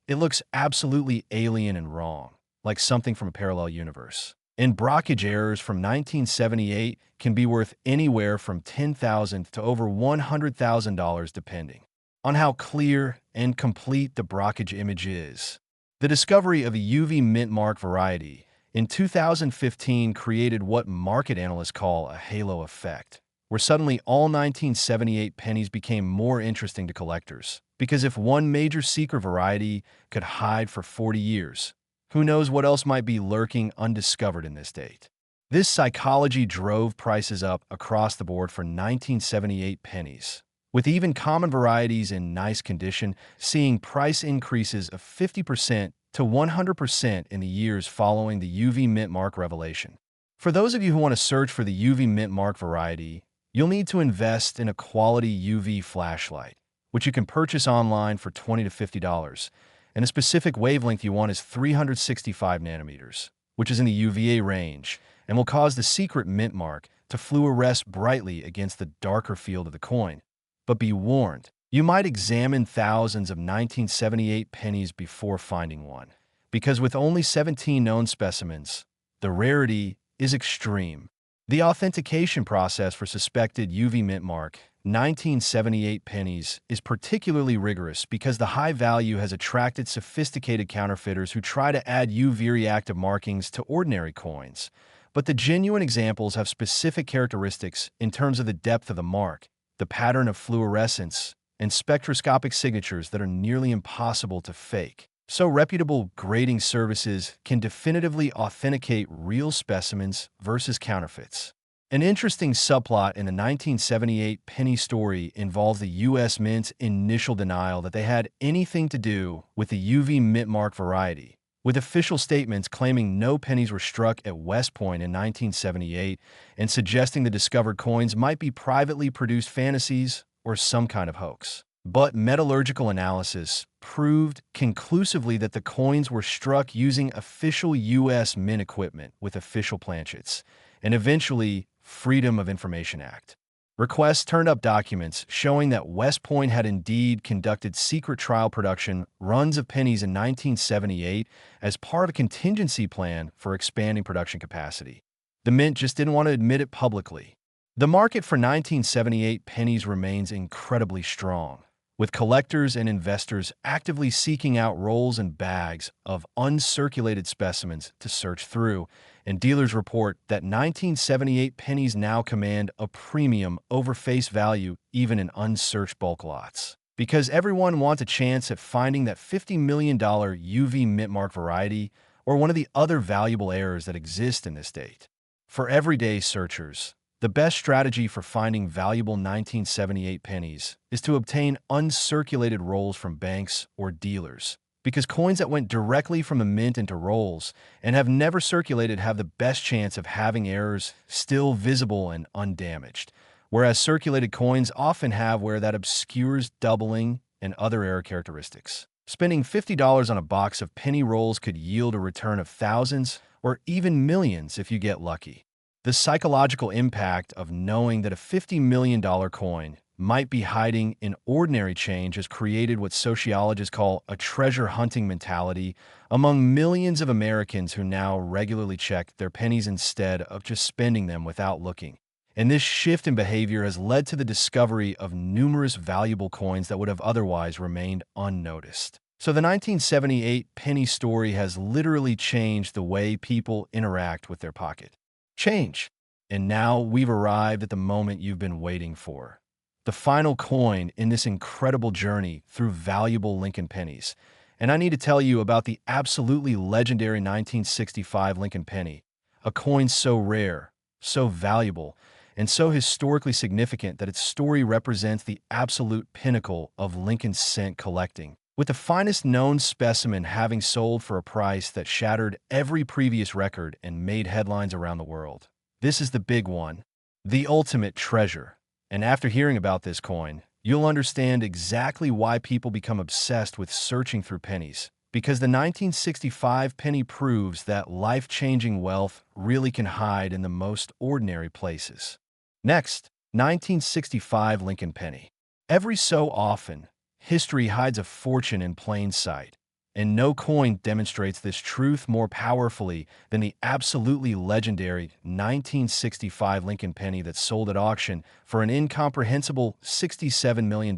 It looks absolutely alien and wrong, like something from a parallel universe. And brokerage errors from 1978 can be worth anywhere from $10,000 to over $100,000 depending on how clear and complete the brokerage image is. The discovery of a UV mintmark variety in 2015 created what market analysts call a halo effect, where suddenly all 1978 pennies became more interesting to collectors. Because if one major secret variety could hide for 40 years, who knows what else might be lurking undiscovered in this date? This psychology drove prices up across the board for 1978 pennies, with even common varieties in nice condition seeing price increases of 50% to 100% in the years following the UV mintmark revelation. For those of you who want to search for the UV mintmark variety, you'll need to invest in a quality UV flashlight, which you can purchase online for $20 to $50, and a specific wavelength you want is 365 nanometers, which is in the UVA range, and will cause the secret mintmark to fluoresce brightly against the darker field of the coin. But be warned, you might examine thousands of 1978 pennies before finding one, because with only 17 known specimens, the rarity is extreme. The authentication process for suspected UV mintmark 1978 pennies is particularly rigorous because the high value has attracted sophisticated counterfeiters who try to add UV reactive markings to ordinary coins. But the genuine examples have specific characteristics in terms of the depth of the mark, the pattern of fluorescence, and spectroscopic signatures that are nearly impossible to fake. So reputable grading services can definitively authenticate real specimens versus counterfeits. An interesting subplot in the 1978 penny story involves the U.S. Mint's initial denial that they had anything to do with the UV mintmark variety, with official statements claiming no pennies were struck at West Point in 1978 and suggesting the discovered coins might be privately produced fantasies or some kind of hoax. But metallurgical analysis proved conclusively that the coins were struck using official U.S. Mint equipment with official planchets, and eventually Freedom of Information Act requests turned up documents showing that West Point had indeed conducted secret trial production runs of pennies in 1978 as part of a contingency plan for expanding production capacity. The Mint just didn't want to admit it publicly. The market for 1978 pennies remains incredibly strong, with collectors and investors actively seeking out rolls and bags of uncirculated specimens to search through, and dealers report that 1978 pennies now command a premium over face value even in unsearched bulk lots. Because everyone wants a chance at finding that $50 million UV mintmark variety or one of the other valuable errors that exist in this date. For everyday searchers, the best strategy for finding valuable 1978 pennies is to obtain uncirculated rolls from banks or dealers, because coins that went directly from the mint into rolls and have never circulated have the best chance of having errors still visible and undamaged, whereas circulated coins often have where that obscures doubling and other error characteristics. Spending $50 on a box of penny rolls could yield a return of thousands or even millions if you get lucky. The psychological impact of knowing that a $50 million coin might be hiding in ordinary change has created what sociologists call a treasure hunting mentality among millions of Americans who now regularly check their pennies instead of just spending them without looking. And this shift in behavior has led to the discovery of numerous valuable coins that would have otherwise remained unnoticed. So the 1978 penny story has literally changed the way people interact with their pocket. Change. And now we've arrived at the moment you've been waiting for. The final coin in this incredible journey through valuable Lincoln pennies. And I need to tell you about the absolutely legendary 1965 Lincoln penny, a coin so rare, so valuable, and so historically significant that its story represents the absolute pinnacle of Lincoln cent collecting, with the finest known specimen having sold for a price that shattered every previous record and made headlines around the world. This is the big one, the ultimate treasure. And after hearing about this coin, you'll understand exactly why people become obsessed with searching through pennies. Because the 1965 penny proves that life-changing wealth really can hide in the most ordinary places. Next, 1965 Lincoln penny. Every so often, history hides a fortune in plain sight, And no coin demonstrates this truth more powerfully than the absolutely legendary 1965 Lincoln penny that sold at auction for an incomprehensible $67 million,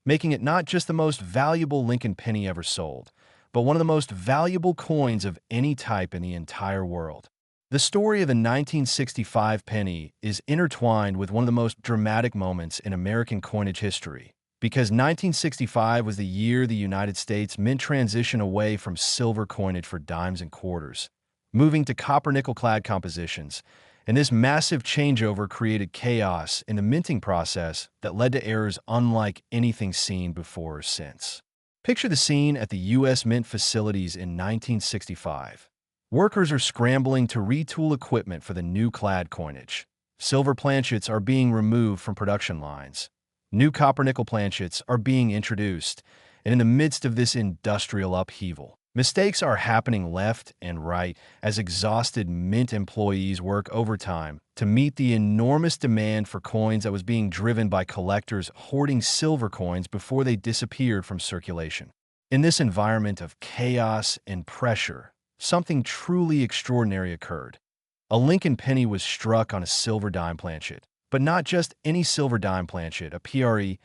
making it not just the most valuable Lincoln penny ever sold, but one of the most valuable coins of any type in the entire world. The story of the 1965 penny is intertwined with one of the most dramatic moments in American coinage history, because 1965 was the year the United States mint transition away from silver coinage for dimes and quarters, moving to copper-nickel-clad compositions, and this massive changeover created chaos in the minting process that led to errors unlike anything seen before or since. Picture the scene at the U.S. Mint facilities in 1965. Workers are scrambling to retool equipment for the new clad coinage. Silver planchets are being removed from production lines. New copper-nickel planchets are being introduced, and in the midst of this industrial upheaval, mistakes are happening left and right as exhausted mint employees work overtime to meet the enormous demand for coins that was being driven by collectors hoarding silver coins before they disappeared from circulation. In this environment of chaos and pressure, something truly extraordinary occurred. A Lincoln penny was struck on a silver dime planchet, but not just any silver dime planchet, a PRE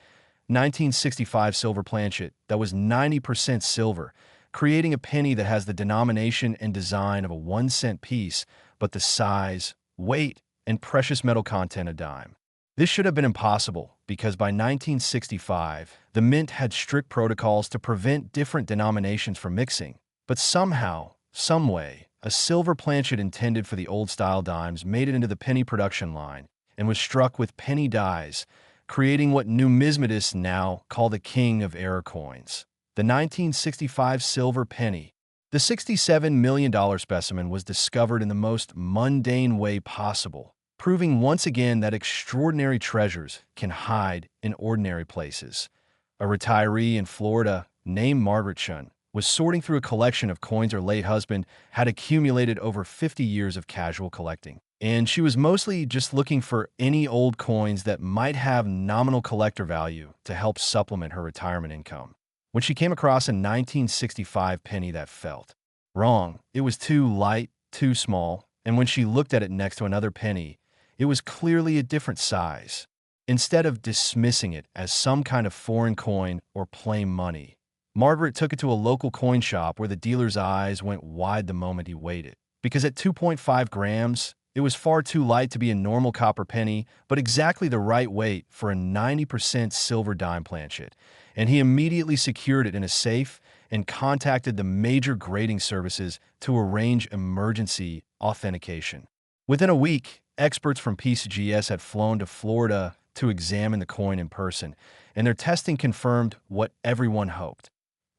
1965 silver planchet that was 90% silver, creating a penny that has the denomination and design of a 1-cent piece, but the size, weight, and precious metal content a dime. This should have been impossible because by 1965, the mint had strict protocols to prevent different denominations from mixing, but somehow, someway, a silver planchet intended for the old-style dimes made it into the penny production line and was struck with penny dies, creating what numismatists now call the king of error coins. The 1965 silver penny. The $67 million specimen was discovered in the most mundane way possible, proving once again that extraordinary treasures can hide in ordinary places. A retiree in Florida named Margaret Shun was sorting through a collection of coins her late husband had accumulated over 50 years of casual collecting. And she was mostly just looking for any old coins that might have nominal collector value to help supplement her retirement income, when she came across a 1965 penny that felt wrong. It was too light, too small, and when she looked at it next to another penny, it was clearly a different size. Instead of dismissing it as some kind of foreign coin or plain money, Margaret took it to a local coin shop where the dealer's eyes went wide the moment he weighed it. Because at 2.5 grams, it was far too light to be a normal copper penny, but exactly the right weight for a 90% silver dime planchet, and he immediately secured it in a safe and contacted the major grading services to arrange emergency authentication. Within a week, experts from PCGS had flown to Florida to examine the coin in person, and their testing confirmed what everyone hoped.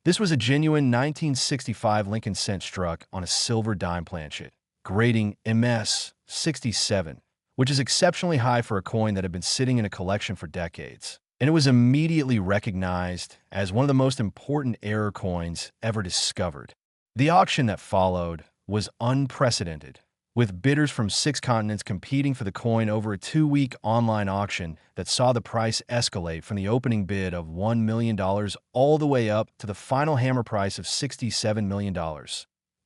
This was a genuine 1965 Lincoln cent struck on a silver dime planchet, grading MS 67, which is exceptionally high for a coin that had been sitting in a collection for decades. And it was immediately recognized as one of the most important error coins ever discovered. The auction that followed was unprecedented, with bidders from 6 continents competing for the coin over a 2-week online auction that saw the price escalate from the opening bid of $1 million all the way up to the final hammer price of $67 million,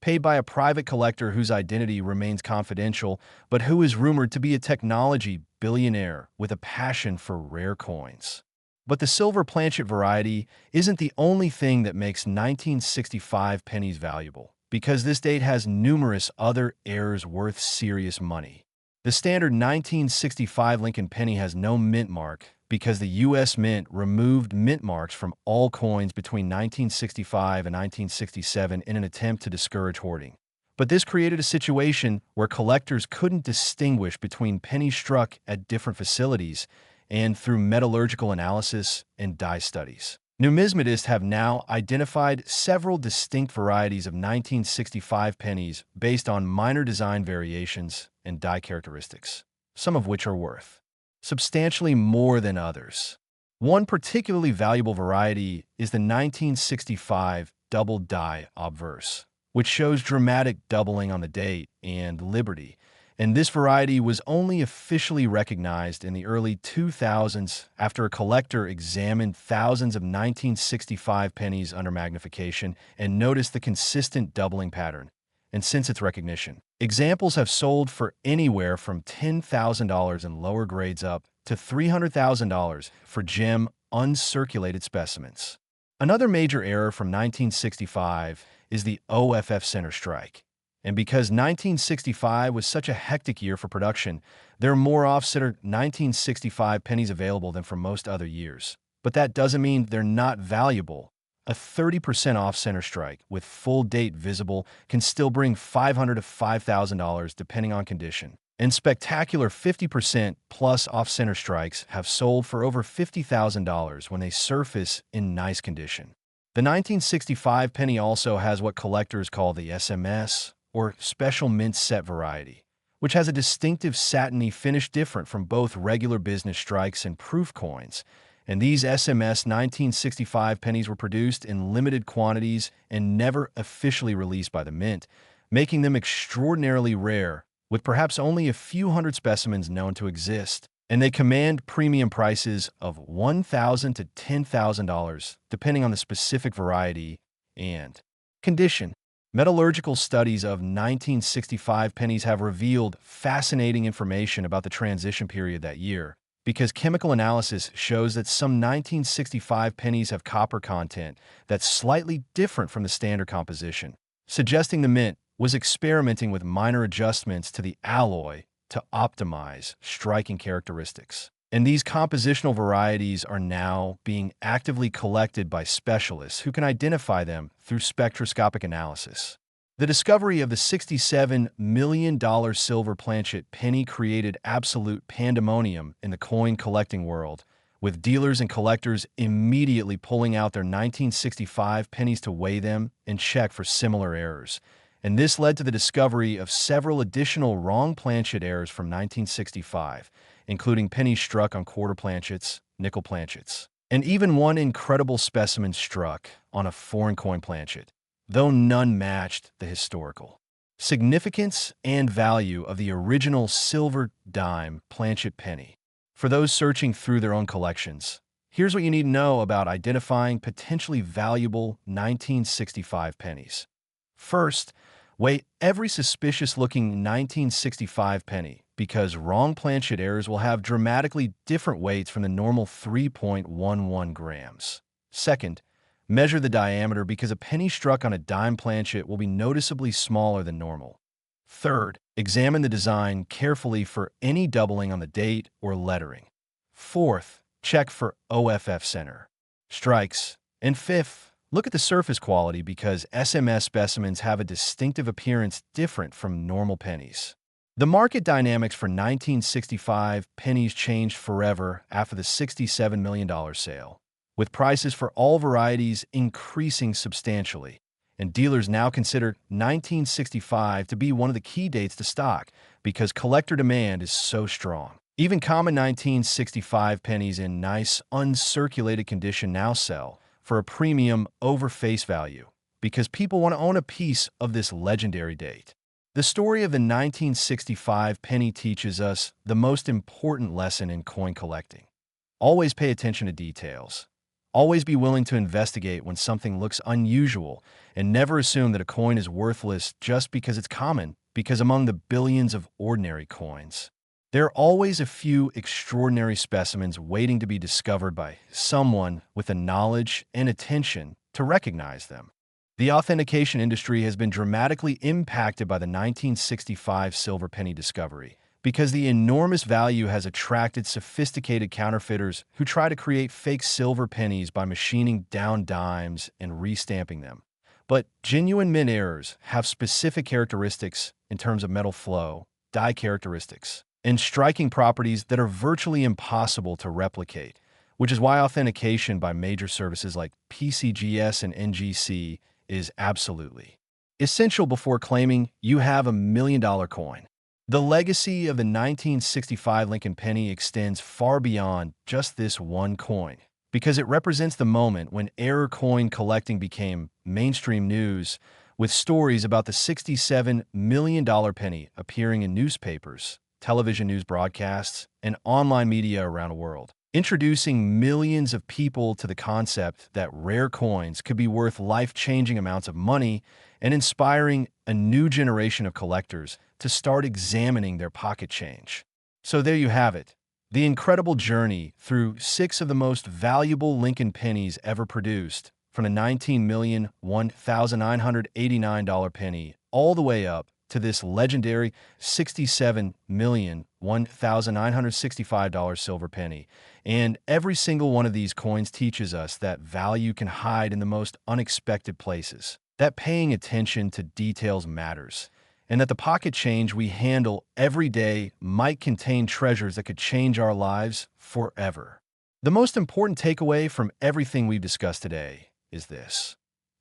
paid by a private collector whose identity remains confidential, but who is rumored to be a technology billionaire with a passion for rare coins. But the silver planchet variety isn't the only thing that makes 1965 pennies valuable, because this date has numerous other errors worth serious money. The standard 1965 Lincoln penny has no mint mark because the U.S. Mint removed mint marks from all coins between 1965 and 1967 in an attempt to discourage hoarding. But this created a situation where collectors couldn't distinguish between pennies struck at different facilities and through metallurgical analysis and die studies. Numismatists have now identified several distinct varieties of 1965 pennies based on minor design variations and die characteristics, some of which are worth substantially more than others. One particularly valuable variety is the 1965 double die obverse, which shows dramatic doubling on the date and liberty, And this variety was only officially recognized in the early 2000s after a collector examined thousands of 1965 pennies under magnification and noticed the consistent doubling pattern. And since its recognition, examples have sold for anywhere from $10,000 in lower grades up to $300,000 for gem uncirculated specimens. Another major error from 1965 is the OFF center strike. And because 1965 was such a hectic year for production, there are more off-center 1965 pennies available than for most other years. But that doesn't mean they're not valuable. A 30% off-center strike with full date visible can still bring $500 to $5,000 depending on condition. And spectacular 50% plus off-center strikes have sold for over $50,000 when they surface in nice condition. The 1965 penny also has what collectors call the SMS, or Special Mint Set variety, which has a distinctive satiny finish different from both regular business strikes and proof coins. And these SMS 1965 pennies were produced in limited quantities and never officially released by the mint, making them extraordinarily rare, with perhaps only a few hundred specimens known to exist. And they command premium prices of $1,000 to $10,000, depending on the specific variety and condition. Metallurgical studies of 1965 pennies have revealed fascinating information about the transition period that year, because chemical analysis shows that some 1965 pennies have copper content that's slightly different from the standard composition, suggesting the mint was experimenting with minor adjustments to the alloy to optimize striking characteristics. And these compositional varieties are now being actively collected by specialists who can identify them through spectroscopic analysis. The discovery of the $67 million silver planchet penny created absolute pandemonium in the coin collecting world, with dealers and collectors immediately pulling out their 1965 pennies to weigh them and check for similar errors. And this led to the discovery of several additional wrong planchet errors from 1965, including pennies struck on quarter planchets, nickel planchets, and even one incredible specimen struck on a foreign coin planchet, though none matched the historical significance and value of the original silver dime planchet penny. For those searching through their own collections, here's what you need to know about identifying potentially valuable 1965 pennies. First, weigh every suspicious-looking 1965 penny, because wrong planchet errors will have dramatically different weights from the normal 3.11 grams. Second, measure the diameter, because a penny struck on a dime planchet will be noticeably smaller than normal. Third, examine the design carefully for any doubling on the date or lettering. Fourth, check for OFF center strikes. And fifth, look at the surface quality, because SMS specimens have a distinctive appearance different from normal pennies. The market dynamics for 1965 pennies changed forever after the $67 million sale, with prices for all varieties increasing substantially, and dealers now consider 1965 to be one of the key dates to stock because collector demand is so strong. Even common 1965 pennies in nice, uncirculated condition now sell for a premium over face value because people want to own a piece of this legendary date. The story of the 1965 penny teaches us the most important lesson in coin collecting. Always pay attention to details. Always be willing to investigate when something looks unusual, and never assume that a coin is worthless just because it's common, because among the billions of ordinary coins, there are always a few extraordinary specimens waiting to be discovered by someone with the knowledge and attention to recognize them. The authentication industry has been dramatically impacted by the 1965 silver penny discovery because the enormous value has attracted sophisticated counterfeiters who try to create fake silver pennies by machining down dimes and restamping them. But genuine mint errors have specific characteristics in terms of metal flow, die characteristics, and striking properties that are virtually impossible to replicate, which is why authentication by major services like PCGS and NGC is absolutely essential before claiming you have $1 million coin. The legacy of the 1965 Lincoln penny extends far beyond just this one coin, because it represents the moment when error coin collecting became mainstream news, with stories about the $67 million penny appearing in newspapers, television news broadcasts, and online media around the world, introducing millions of people to the concept that rare coins could be worth life-changing amounts of money and inspiring a new generation of collectors to start examining their pocket change. So there you have it, the incredible journey through 6 of the most valuable Lincoln pennies ever produced, from the $19,001,989 penny all the way up to this legendary $67,001,965 silver penny. And every single one of these coins teaches us that value can hide in the most unexpected places, that paying attention to details matters, and that the pocket change we handle every day might contain treasures that could change our lives forever. The most important takeaway from everything we've discussed today is this: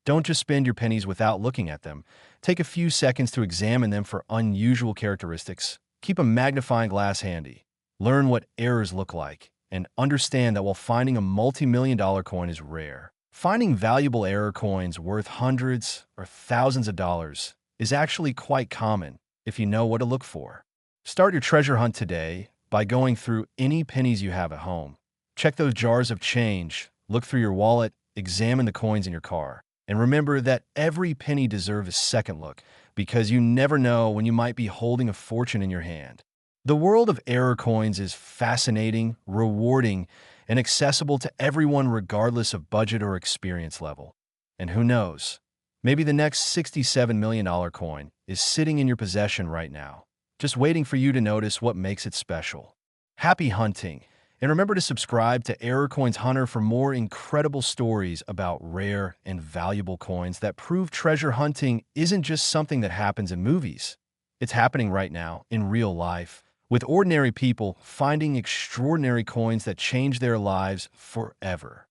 don't just spend your pennies without looking at them. Take a few seconds to examine them for unusual characteristics. Keep a magnifying glass handy. Learn what errors look like, and understand that while finding a multi-million-dollar coin is rare, finding valuable error coins worth hundreds or thousands of dollars is actually quite common if you know what to look for. Start your treasure hunt today by going through any pennies you have at home. Check those jars of change, look through your wallet, examine the coins in your car, and remember that every penny deserves a second look, because you never know when you might be holding a fortune in your hand. The world of error coins is fascinating, rewarding, and accessible to everyone regardless of budget or experience level. And who knows, maybe the next $67 million coin is sitting in your possession right now, just waiting for you to notice what makes it special. Happy hunting! And remember to subscribe to Error Coins Hunter for more incredible stories about rare and valuable coins that prove treasure hunting isn't just something that happens in movies. It's happening right now, in real life, with ordinary people finding extraordinary coins that change their lives forever.